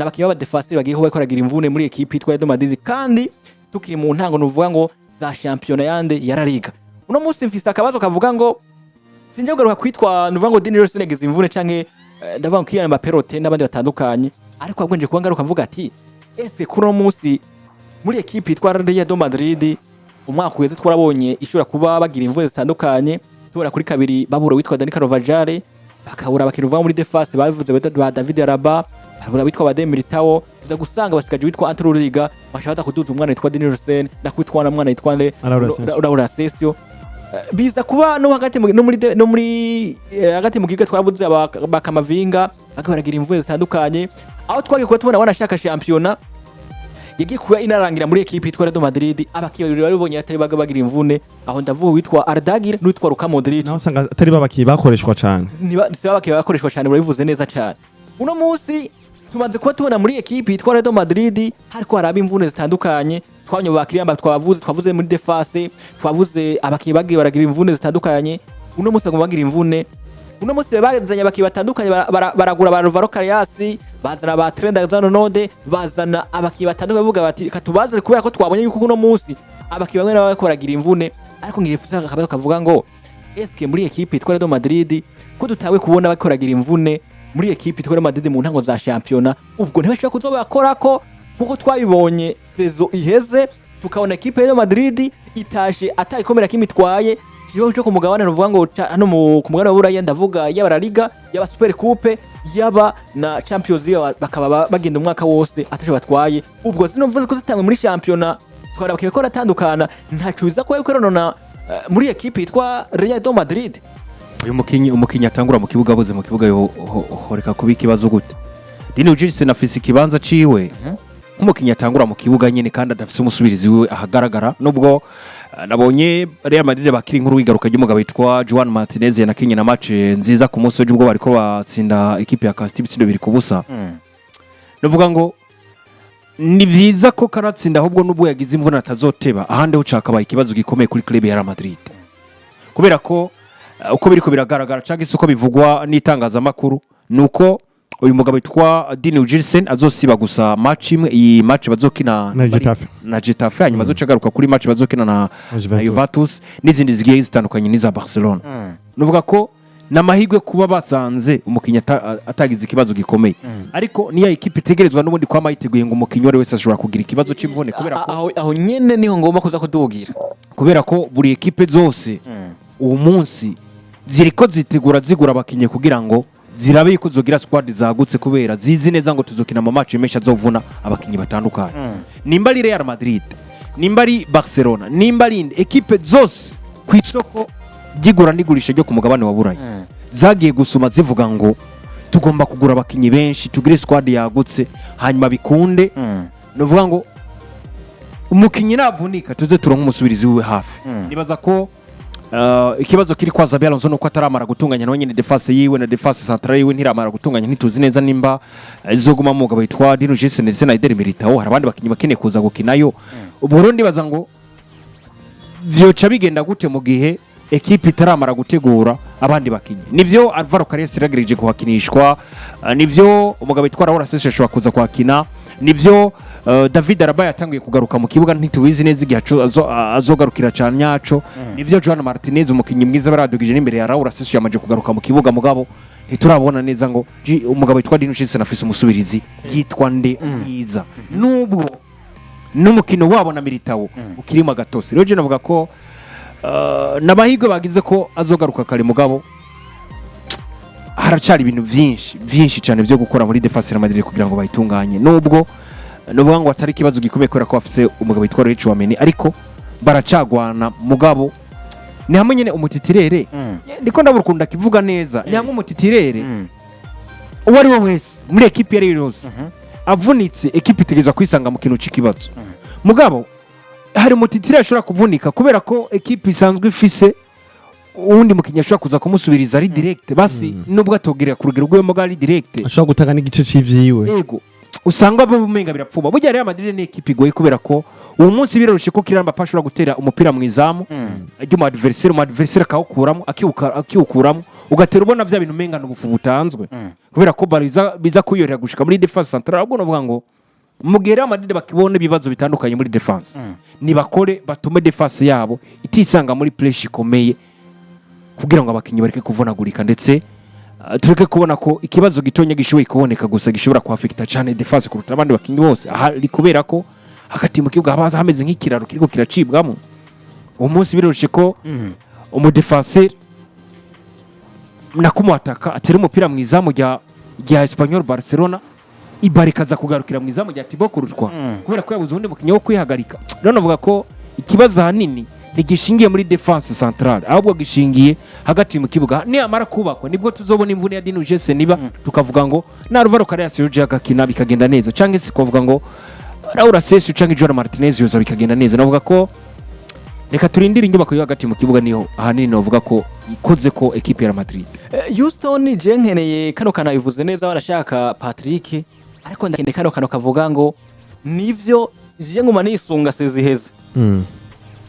n'abakinnyi b'abadefenseur bagiye kuba koragira imvune muri equipe yitwa Real Madrid kandi tukiri mu ntango nuvuga ngo za championnat yande yarariga uno munsi mfise akabazo kavuga ngo sinje kugaruka kwitwa nuvuga ngo Dini Senegeze imvune canke ndavuga ko Kylian Mbappe n'abandi batandukanye ariko agwenje kuba ngaruka mvuga ati ese kuno munsi muri equipe yitwa Real Madrid umwaka weze twarabonye ishobora kuba bagira imvune zitandukanye tubura kuri kabiri babura witwa Dani Carvajal bakabura bakiruva muri defense bavuze ba David Alaba babura witwa ba Militao tuza gusanga basigaje witwa Ancello bashaka kuduza umwana witwa Dini Rosen ndakwitwa na mwana witwa Laura Sesio biza kuba no hagati no muri hagati mu gihe twabuze bakamavinga bakabaragira imvune zitandukanye aho twagiye kuba tubona banashaka championnat yagiye kuba inarangira muri equipe yitwa Real Madrid abakiye bari bonye atari bagira imvune aho ndavuga witwa Ardagir n'witwa Luka Modric naho sanga atari babakiye bakoreshwa cyane babakiye bakoreshwa cyane barabivuze neza cyane uno munsi tumaze kuba tubona muri equipe yitwa Real Madrid hariko haraba imvune zitandukanye twanyo bakiriya twavuze muri defense twavuze abakiye bagiye baragira imvune zitandukanye uno munsi bagomba bagira imvune uno munsi bazanye abakiye batandukanye baragura ba Alvaro Carreras bazana ba Trent Alexander-Arnold bazana abakiye batandukanye bavuga bati katubazere kubera ko twabonye yuko uno munsi abakiye bamwe nabo baragira imvune ariko ngirifuza akabazo kavuga ngo eske muri equipe yitwa Real Madrid ko dutawe kubona bakoragira imvune muri equipe yitwa Real Madrid mu ntango za championnat ubwo ntibashaka kuzobakora ko kuko twabibonye saison iheze tukabona equipe ya Real Madrid itashe atayikomera kimitwaye kiyo cyo kumugabana ruvuga ngo hano ku mugabane w'Uburayi ndavuga yaba La Liga yaba Super Coupe yaba na Champions League bakaba bagenda umwaka wose atashe batwaye ubwo zino mvuze ko zitangwe muri championnat twara bakiye ko ratandukana ntacu biza ko yekorana muri equipe yitwa Real Madrid uyu umukinyi atangura mu kibuga boze mu kibuga horeka kubika ikibazo gute Dini Ujirse nafise ikibanza ciwe umukinyi atangura mu kibuga nyene kandi adafise umusubirizi wiwe ahagaragara nubwo nabonye Real Madrid bakiri inkuru wigaruka ry'umugabo witwa Juan Martinez yanakinye na match nziza ku munsi w'ubwo bariko batsinda equipe ya Castilla ibitsindo 2-0 novuga ngo ni vyiza ko karatsinda ahubwo nubwo yagize imvune atazoteba ahandi ho cakabaye ikibazo gikomeye kuri club ya Real Madrid kubera ko uko biriko biragaragara canke isuko bivugwa n'itangazamakuru nuko uyu mugabo witwa Dini Ujirse azosiba gusa match imwe iyi match bazokina na Getafe hanyuma azocagaruka kuri match bazokina na Juventus n'izindi zigiye zitandukanye n'iza Barcelona nuvuga ko namahigwe kuba batsanze umukinya atagize ikibazo gikomeye ariko niya equipe itegerezwa n'ubundi kwa mayiteguye ngo umukinya wari wese ashobora kugira ikibazo c'imvune kubera ko aho nyene niho ngomba kuza kudugira kubera ko buri equipe zose uwo munsi ziriko zitegura zigura abakinye kugira ngo zirabe yuko zogira squad zagutse kubera zizi neza ngo tuzokina mu match menshi azovuna abakinyi batandukanye nimba ari Real Madrid nimba ari Barcelona nimba ari equipe zose ku isoko gigura nigurisha ryo ku mugabane wa Burayi zagiye gusuma zivuga ngo tugomba kugura abakinyi benshi tugire squad yagutse hanyuma bikunde novuga ngo umukinyi navunika tuze turonka umusubirizi wiwe hafi nibaza ko ikibazo kiri kwa Xabi Alonso nuko ataramara gutunganya no nyene defense yiwe na defense centrale yiwe ntiramara gutunganya ntituzi neza nimba izoguma mu mugabo witwa Dini Ujirse ndetse na Militao hari abandi bakinyi bakeneye kuza gukinayo Burundi baza ngo vyoca bigenda gute mu gihe equipe itaramara gutegura abandi bakinyi nivyo Alvaro Carreras iragirije kuhakinishwa nivyo umugabo witwa Laura Sesio ashobora kuza kwakina nivyo David Alaba yatanguye kugaruka mu kibuga ntitubizi neza igihe azogarukira cyane nyaco nivyo Juan Martinez umukinyi mwiza baradugije n'imbere ya Laura Sesio yamaje kugaruka mu kibuga mugabo ntiturabona neza ngo umugabo witwa Dini Ujirse nafise umusubirizi yitwa nde mwiza nubwo n'umukino wabo na Militao ukirimo gatose rero je navuga ko nabahigwe bagize ko azogaruka kare mugabo haracari ibintu byinshi cyane byo gukora muri defense ya Madrid kugira ngo bayitunganye nubwo nuvuga ngo atari kibazo gikomeye kwera ko bafise umugabo witwa Chouameni ariko baracagwana mugabo ni hamwe nyene umutitirere ndiko ndaburukunda kivuga neza ni hamwe umutitirere uwari wo wese muri equipe ya Reals avunitse equipe itegezwa kwisanga mu kintu c'ikibazo mugabo hari umutitirere ashobora kuvunika kubera ko equipe isanzwe ifise uwundi mukinya ashobora kuza kumusubiriza ari direct basi nubwo atogera ku rugero rw'emo gali direct ashobora gutanga n'igice c'ivyiwe yego usanga bumenga birapfuba burya Real Madrid ni equipe igoye kubera ko uwo munsi birarushe ko Kylian Mbappé ashobora gutera umupira mu izamu mu adversaire akawukuramo akiwukuramo ugatera ubona bya bintu menga n'ubufu butanzwe kubera ko biza kuyorera gushika muri defense centrale ahubwo navuga ngo mugihe Real Madrid bakibona ibibazo bitandukanye muri defense nibakore batume defense yabo itisanga muri pressure ikomeye kugira ngo abakinyi bareke kuvunagurika ndetse tureke kubona ko ikibazo gitonya gishoboye kuboneka gusa gishobora kuafecta cyane defense kuruta abandi bakinyi bose ari kubera ko hagati mu kibuga habaza hameze nk'ikiraro kiriko kiracibwamo umunsi biroroshe ko umudefenseur nakumwataka atera umupira mu izamu rya Espanyol Barcelona ibarikaza kugarukira mu izamu rya Thibaut Courtois kubera ko yabuze undi mukinyi wo kwihagarika rero navuga ko ikibazo hanini ntigishingiye muri defense centrale ahubwo gishingiye hagati mu kibuga niamara kubakwa nibwo tuzobona imvune ya UHEZE niba tukavuga ngo na Alvaro Carreras yoje agakina bikagenda neza canke se kuvuga ngo Raul Asensio canke Joao Martinez yoza bikagenda neza navuga ko reka turindire inyubako yo hagati mu kibuga niho ahanini navuga ko ikoze ko equipe ya Madrid. Houston je nkeneye kano kana bivuze neza barashaka Patrick ariko ndakende kano kavuga ngo nivyo je nguma nisunga seziheze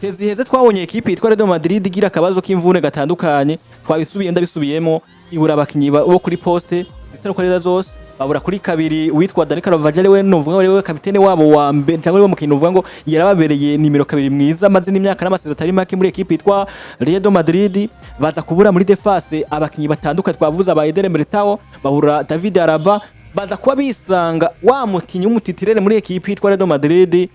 seziheze twabonye equipe itwa Real Madrid igira akabazo k'imvune gatandukanye twabisubiye ndabisubiyemo ibura abakinyi bo kuri poste zitarukorera zose babura kuri kabiri witwa Dani Carvajal we nuvuga we kapitene wabo wa mbere cyangwa we mukino uvuga ngo yarababereye nimero kabiri mwiza maze n'imyaka n'amasezerano atari make muri equipe itwa Real Madrid baza kubura muri defense abakinyi batandukanye twavuza ba Eder Militao babura David Alaba baza kuba bisanga wa mukinyi w'umutitirere muri equipe itwa Real Madrid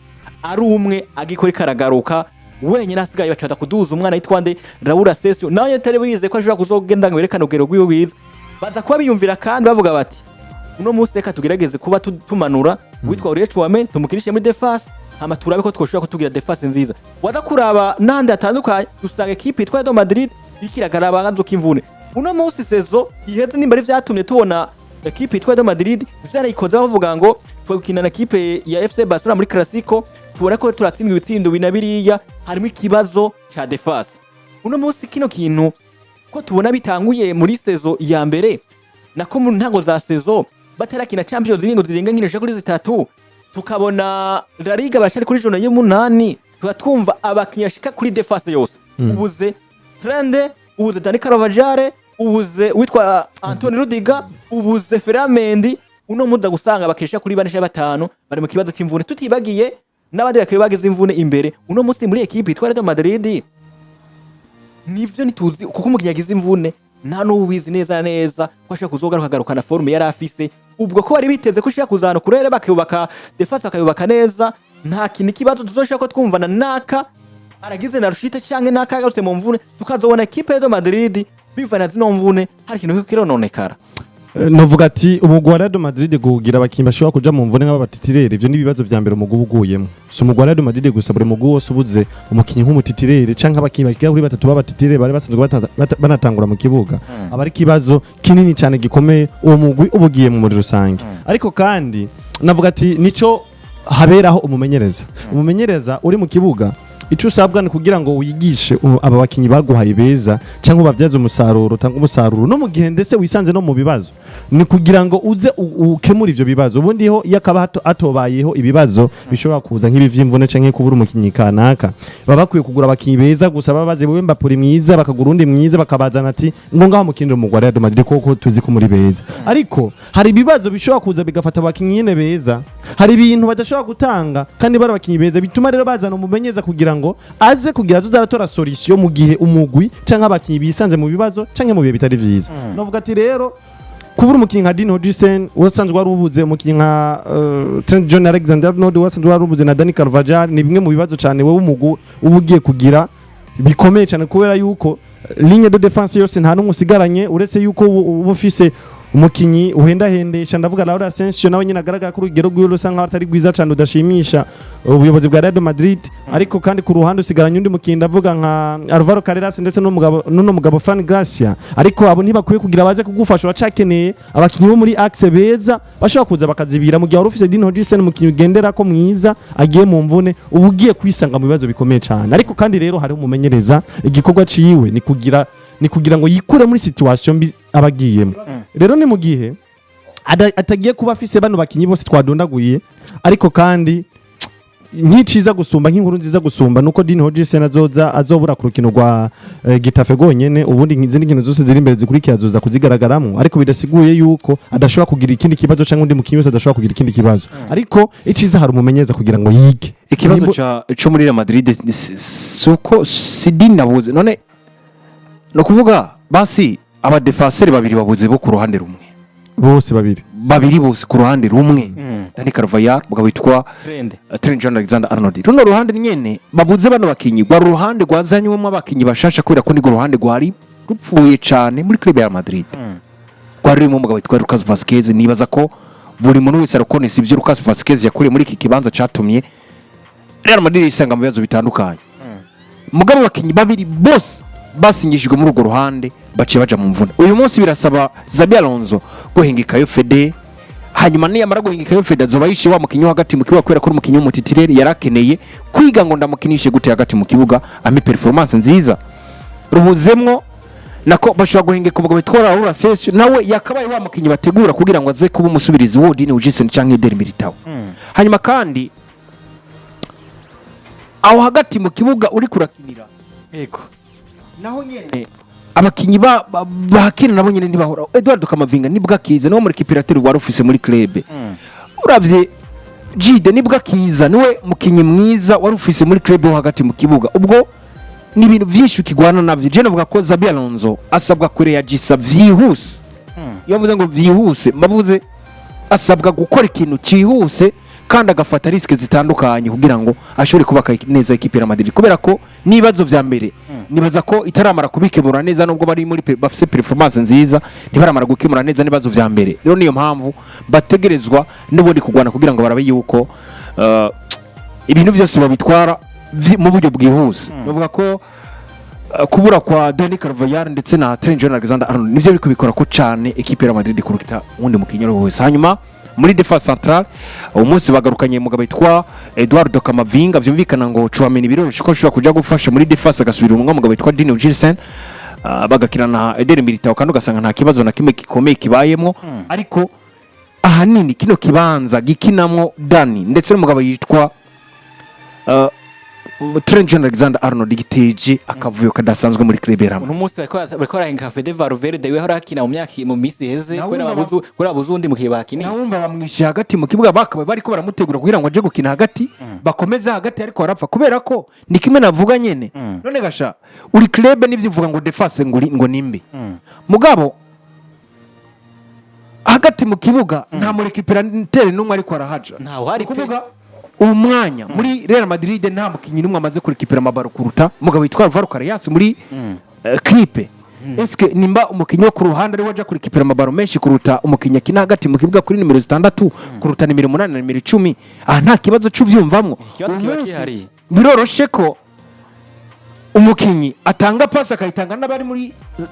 ari umwe agikora karagaruka wenyine asigaye bacata kuduza umwana yitwa nde Raul Asensio nawe yatari bize ko ashobora kuzogenda ngo yerekane ugero rwiwe wiza baza kuba biyumvira kandi bavuga bati uno munsi reka tugerageze kuba tumanura witwa Aurier Chouameni tumukirishe muri defense hama turabe ko twoshobora kutugira defense nziza waza kuraba nande atandukanye dusanga equipe itwa Real Madrid ikiragaraba ganzo k'imvune uno munsi sezo iheze nimba ari vyatumye tubona equipe itwa Real Madrid vyarayikoze bavuga ngo twakina na equipe ya FC Barcelona muri Clasico tubona ko turatsindwa ibitsindo binabiriya harimo ikibazo cha defense uno munsi kino kintu ko tubona bitanguye muri sezo ya mbere nako mu ntango za sezo batarakina Champions League zirenga nk'inesha kuri zitatu tukabona La Liga bashari kuri jone y'umunani twumva abakinyashika kuri defense yose ubuze Trende ubuze Dani Carvajal ubuze witwa Antonio Rudiger ubuze Ferramendi uno muda gusanga abakesha kuri 4-5 bari mu kibazo cy'imvune tutibagiye n'abandi bakaba bagize imvune imbere uno munsi muri equipe itwa Real Madrid nivyo nituzi kuko umukinnyi yagize imvune nta n'ubizi neza ko ashaka kuzogarukana forme yari afise ubwo ko bari biteze ko ashaka kuzana kurere bakayubaka defense bakayubaka neza nta kintu kibazo tuzoshaka ko twumvana naka aragize na rushite cyangwa naka yagarutse mu mvune tukazobona equipe ya Real Madrid bivana zino mvune hari ikintu kirononekara novuga ati umugwi wa Real Madrid gugira abakinyi bashobora kuja mu mvune nk'abatitirere ivyo ni bibazo vya mbere umugwi uguyemo so umugwi wa Real Madrid gusa buri mugwi wose ubuze umukinyi nk'umutitirere canke abakinyi bakira kuri batatu babatitirere bari basanzwe banatangura mu kibuga abari kibazo kinini cyane gikomeye uwo mugwi ubugiye mu muri rusange ariko kandi navuga ati nico haberaho umumenyereza uri mu kibuga ico usabwa ni kugira ngo wigishe aba bakinyi baguhaye beza cyangwa bavyaza umusaruro tanga umusaruro no mu gihe ndetse wisanze no mu bibazo ni kugira ngo uze ukemura ivyo bibazo ubundi ho yakaba atobayeho ibibazo bishobora kuza nk'ibi vy'imvune canke kubura umukinyi kanaka baba bakwiye kugura abakinyi beza gusa babaze wewe Mbappé mwiza bakagura undi mwiza bakabazana ati ngo ngaho mukindiro mu Real Madrid koko tuzi ko muri beza ariko hari ibibazo bishobora kuza bigafata abakinyi nyene beza hari ibintu badashobora gutanga kandi bari abakinyi beza bituma rero bazana umumenyeza kugira ngo aze kugira tuzaratora solution mu gihe umugwi canke abakinyi bisanze mu bibazo canke mu bihe bitari vyiza novuga ati rero kubura umukinyi nka Dean Hodgson wasanzwe wari ubuze umukinyi nka Trent John Alexander-Arnold wasanzwe wari ubuze na Dani Carvajal ni bimwe mu bibazo cyane wewe umugwi ubugiye kugira bikomeye cyane kubera yuko ligne de défense yose nta n'umusigaranye uretse yuko ubufise umukinyi uhendahendesha ndavuga Raul Asensio nawe nyine agaragara ko urugero rw'iyo rusa nkaho atari rwiza cyane udashimisha ubuyobozi bwa Real Madrid ariko kandi ku ruhande usigaranye undi mukinyi ndavuga nka Alvaro Carreras ndetse n'umugabo Fran Garcia ariko abo ntibakwiye kugira baze kugufasha wacakeneye abakinyi bo muri axe beza bashobora kuza bakazibira mu gihe wari ufise Dean Hodgson umukinyi ugendera ko mwiza agiye mu mvune ubugiye kwisanga mu bibazo bikomeye cyane ariko kandi rero hari umumenyereza igikorwa ciwe ni kugira ngo yikure muri situation mbi abagiyemo rero ni mu gihe atagiye kuba afise bano bakinyi bose twadondaguye ariko kandi nk'iciza gusumba nk'inkuru nziza gusumba nuko Dini Hodgson azobura ku rukino rwa Getafe gonyene ubundi izindi nkino zose ziri imbere zikurikiye azoza kuzigaragaramwo ariko bidasiguye yuko adashobora kugira ikindi kibazo cyangwa undi mukinyi wese adashobora kugira ikindi kibazo ariko iciza hari umumenyeza kugira ngo yige ikibazo cyo muri Real Madrid suko Sidini nabuze none no kuvuga basi aba defenseur babiri babuze bo ku ruhande rumwe bose babiri bose ku ruhande rumwe Dani Carvajal bugabitwa Trent Alexander-Arnold runo ruhande nyene babuze bano bakinyi gwa ruhande gwazanywe abakinyi bashasha kubera ko ni go ruhande gwari rupfuye cyane muri club ya Madrid gwari mu mugabitwa Lucas Vazquez nibaza ko buri muntu wese arakonesa ibyo Lucas Vazquez yakuriye muri iki kibanza catumye Real Madrid isanga mu bibazo bitandukanye mugabo bakinyi babiri bose basinyishijwe muri urwo ruhande baciye baja mu mvune uyu munsi birasaba Xabi Alonso guhingikayo Fede hanyuma niyamara guhingikayo Fede azoba yishe wa mukinyi hagati mu kibuga kwera ko umukinyi w'umutitirere yarakeneye kwiga ngo ndamukinishe gute hagati mu kibuga ami performance nziza ruhuzemwo nako bashobora guhingika umugabo bitwara Raul Asensio nawe yakabaye wa mukinyi bategura kugira ngo aze kuba umusubirizi wo Dini Hodgson canke Eder Militao hanyuma kandi aho hagati mu kibuga uri kurakinira yego naho nyene abakinyi bakina nabo nyene ntibahora Eduardo Camavinga nibwa kiza no muri kipirateri wari ufise muri club uravye Gide nibwa kiza niwe mukinyi mwiza wari ufise muri club ho hagati mu kibuga ubwo ni ibintu vyinshi ukigwana navyo je navuga ko Xabi Alonso asabwa kureyagisa vyihuse iyo mvuze ngo vyihuse mabuze asabwa gukora ikintu cihuse kandi agafata riske zitandukanye kugira ngo ashobore kubaka neza equipe ya Madrid kubera ko nibazo vya mbere nibaza ko itaramara kubikemura neza nubwo bari muri bafise performance nziza ntibaramara gukemura neza nibazo vya mbere rero niyo mpamvu bategerezwa n'ubundi kugwana kugira ngo barabe yuko ibintu byose babitwara mu buryo bwihuse bavuga ko kubura kwa Dani Carvajal ndetse na Trent Alexander-Arnold nivyo biko bikora ko cyane equipe ya Madrid kurukita undi mukinyero wese hanyuma muri defense centrale umunsi bagarukanye mugabo yitwa Eduardo Camavinga vyumvikana ngo Chouameni biroroshe ko ashobora kuja gufasha muri defense agasubira umwe mugabo yitwa Dini Hodgson bagakirana Eder Militao kandi ugasanga nta kibazo na kimwe gikomeye kibayemo ariko ahanini kino kibanza gikinamwo Dani ndetse n'umugabo yitwa Trent Alexander-Arnold giteje akavuyo kadasanzwe muri club ya Rama umunsi bariko arahinga Fede Valverde we harakina mu myaka mu misi heze kora buzundi mu kibakini nawumva bamwishe hagati mu kibuga bakabaye bariko baramutegura kugira ngo aje gukina hagati bakomeza hagati ariko arapfa kubera ko ni kimwe navuga nyene none gasha uri club nivyo uvuga ngo defense ngo nimbe mugabo hagati mu kibuga nta muri kiperantere numwe ariko arahaja nta wari kuvuga umwanya muri Real Madrid nta mukinyi numwe amaze kurikipera amabaro kuruta mugabo yitwa Alvaro Carreras muri clipe eske nimba umukinyi wo ku ruhande ari waje kurikipera amabaro menshi kuruta umukinyi akina hagati mu kibuga kuri nimero 6 kuruta nimero 8 na nimero 10 nta kibazo cyuvyumvamwo biroroshe ko umukinyi atanga pass akayitanga n'abari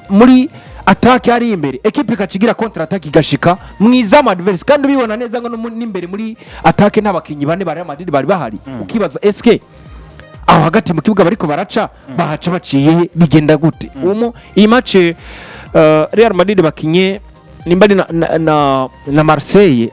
muri attack ari imbere equipe ikacigira counter attack igashika mwizamu adverse kandi ubibona neza ngo n'imbere muri attack n'abakinyi bane bari Madrid bari bahari ukibaza SK aho hagati mu kibuga bariko baraca bahaca baciye bigenda gute iyi match Real Madrid bakinye nimba na Marseille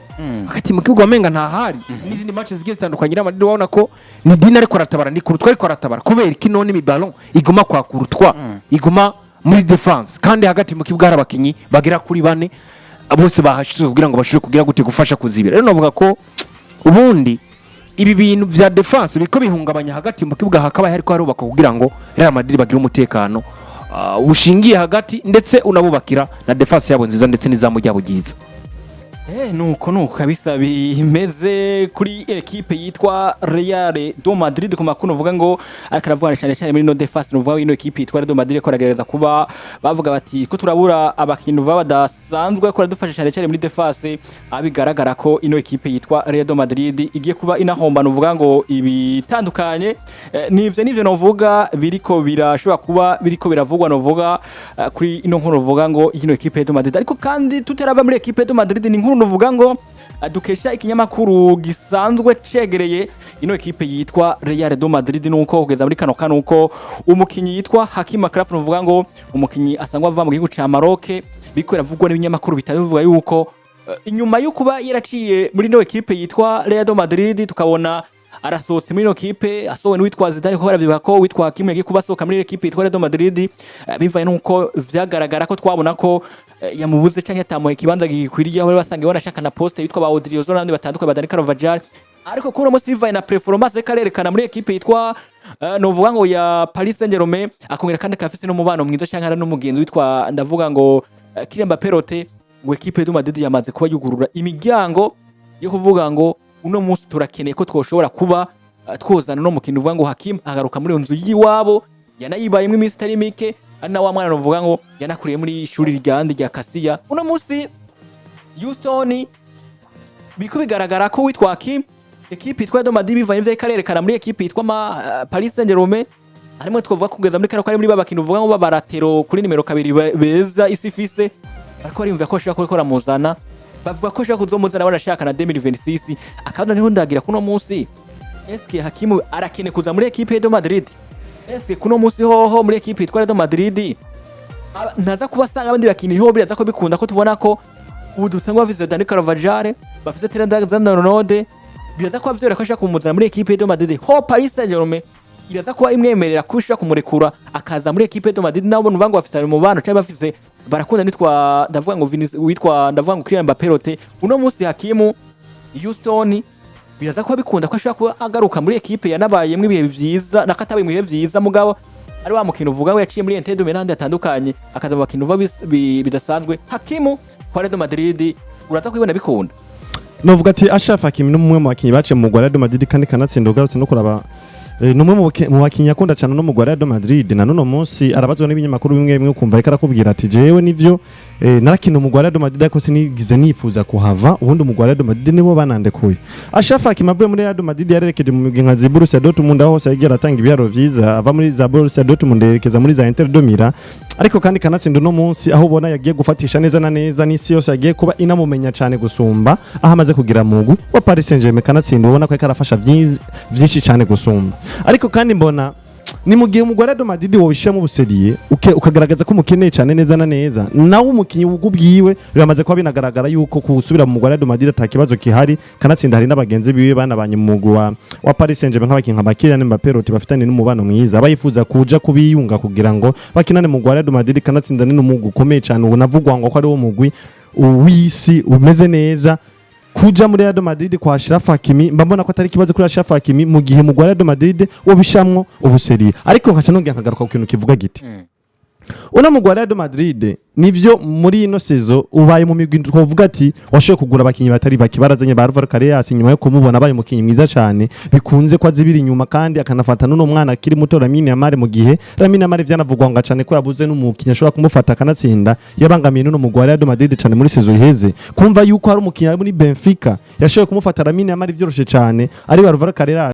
hagati mu kibuga amenga ntahari n'izindi match zigiye zitandukanye Real Madrid wabona ko ni Dini ariko aratabara ni kurutwa ariko aratabara kubera kino ni ballon iguma kwa kurutwa iguma muri defense kandi hagati mu kibuga harabakinyi bagira kuri bane bose bahashitse kugira ngo bashobore kugira gute gufasha kuzibira rero navuga ko ubundi ibi bintu vya defense biko bihungabanya hagati mu kibuga hakaba hariko harubaka kugira ngo Real Madrid bagira umutekano ushingiye hagati ndetse unabubakira na defense yabo nziza ndetse n'izamu ryabo giza nuko kabisa bimeze kuri equipe yitwa Real do Madrid kuma kuno vuga ngo akaravuga cyane muri no defense nuvuga ino equipe yitwa Real do Madrid ko ragereza kuba bavuga bati ko turabura abakintu badasanzwe ko radufasha cyane muri defense abigaragara ko ino equipe yitwa Real do Madrid igiye kuba inahomba nuvuga ngo ibitandukanye nivyo novuga biriko birashobora kuba biriko biravugwa novuga kuri ino nkuru vuga ngo ino equipe ya do Madrid ariko kandi tuterava muri equipe ya do Madrid ni nkuru nuvuga ngo dukesha ikinyamakuru gisanzwe cegereye ino equipe yitwa Real do Madrid nuko kugeza muri kano kanuko umukinyi yitwa Hakim Akraf nuvuga ngo umukinyi asangwa ava mu gihugu ca Maroc biko biravugwa n'ibinyamakuru bitabivuga yuko inyuma yo kuba yaraciye muri no equipe yitwa Real de Madrid tukabona arasohotse muri no equipe asohowe n'uwitwa Zidane ko baravyibuka ko witwa Kim yagiye kubasohoka muri equipe yitwa Real de Madrid bivaye nuko vyagaragara ko twabona ko yamubuze canke atamuhe kibanza gikwiriye aho basangiye banashaka na poste yitwa ba Odriozo n'abandi batandukanye ba Dani Carvajal ariko kuno musi bivaye na performance karerekana muri equipe yitwa novuga ngo ya Paris Saint-Germain akongera kandi kafise no mubano mwiza canke ara n'umugenzi witwa ndavuga ngo Kylian Perote ngo equipe de Madrid yamaze kuba yugurura imiryango yo kuvuga ngo uno munsi turakeneye ko twoshobora kuba twozana no mukino uvuga ngo Hakim agaruka muri nzu yiwabo yanayibayemo iminsi itari mike ari na wa mwana novuga ngo yanakuriye muri ishuri ryandi rya Kasiya uno munsi Houston biko bigaragara ko witwa Hakim equipe yitwa de Madrid bivaye ivyo ikarerekana muri equipe yitwa Paris Saint-Germain harimo twovuga kugeza muri kano kari muri babakino uvuga ngo babaratero kuri nimero 2 beza isifise ariko arimva ko ashaka gukora muzana bavuga ko ashaka kuzomuzana barashaka na 2026 akanda niho ndagira kuno munsi eske Hakimu arakene kuza muri equipe de Madrid eske kuno munsi hoho muri equipe yitwa de Madrid naza kubasanga abandi bakini ho biraza ko bikunda ko tubona ko ubu dusanga bafise Dani Carvajal bafise Trent biraza ko avyora ko ashaka kumuzana muri equipe de Madrid ho Paris Saint-Germain iraza kuba imwemerera kushaka kumurekura akaza muri equipe de Madrid nabo nuvango bafite mu bana cyangwa bafise barakunda nitwa ndavuga ngo witwa ndavuga ngo Kylian Mbappe uno munsi Hakimu Houston biraza kuba bikunda ko ashaka kuba agaruka muri equipe yanabayemwe ibihe vyiza nakatabaye mu bihe vyiza mugabo ari wa mukino uvuga we yaciye muri Inter de Milan atandukanye akaza mu bakino uva bidasanzwe Hakimu kwa Real Madrid uraza kubibona bikunda novuga ati Ashraf Hakimi n'umwe mu bakinyi baciye mu Real Madrid kandi kanatsinda ugarutse no kuraba numwe mu bakinyi akunda cyane no mu Real Madrid na none munsi arabazwa n'ibinyamakuru bimwe bimwe kumva reka arakubwira ati jewe nivyo narakina mu Real Madrid ariko sinigize nifuza kuhava ubundi mu Real Madrid nibo banandekuye Ashraf Hakimi avuye muri Real Madrid yarerekeje mu migwi nka Borussia Dortmund aho hose yagiye atanga ibiyaro vyiza ava muri za Borussia Dortmund yerekeza muri za Inter de Milan ariko kandi kanatsinda no munsi aho ubona yagiye gufatisha neza na neza n'isi yose yagiye kuba inamumenya cyane gusumba aho amaze kugira mugwi wa Paris Saint-Germain kanatsinda ubona ko karafasha byinshi cyane gusumba ariko kandi mbona ni mu gihe umugore de Madrid wobishamo ubuseriye ukagaragaza ko umukeneye cyane neza na neza nawe umukinyi ugubwiwe biramaze kuba binagaragara yuko kusubira mu mugore de Madrid atakibazo kihari kanatsinda hari n'abagenzi biwe banabanye mu mugwi wa Paris Saint-Germain nk'abakinyi nka Kylian Mbappe bafitanye n'umubano mwiza abayifuza kuja kubiyunga kugira ngo bakinane mu mugore de Madrid kanatsinda ni n'umugwi ukomeye cyane unavugwa ngo ko ari wo mugwi uwisi umeze neza kuja muri Real Madrid kwa Ashraf Hakimi mbambona ko atari kibazo kuri Ashraf Hakimi mu gihe mu Real Madrid wobishamwo ubuseri ariko nkaca nongera nkagaruka ku kintu kivuga giti una mu Real Madrid nivyo muri ino sezo ubaye mu migwi twovuga ati washoye kugura abakinyi batari bakibarazanye ba Alvaro Carreras nyuma yo kumubona abaye mukinyi mwiza cyane bikunze kwa zibiri nyuma kandi akanafata nuno mwana akiri muto Lamine Yamal mu gihe Lamine Yamal vyanavugwa ngo cyane ko yabuze n'umukinyi ashobora kumufata akanatsinda yabangamiye nuno mu Real Madrid cyane muri sezo iheze kumva yuko hari umukinyi muri Benfica yashoye kumufata Lamine Yamal vyoroshe cyane ari Alvaro Carreras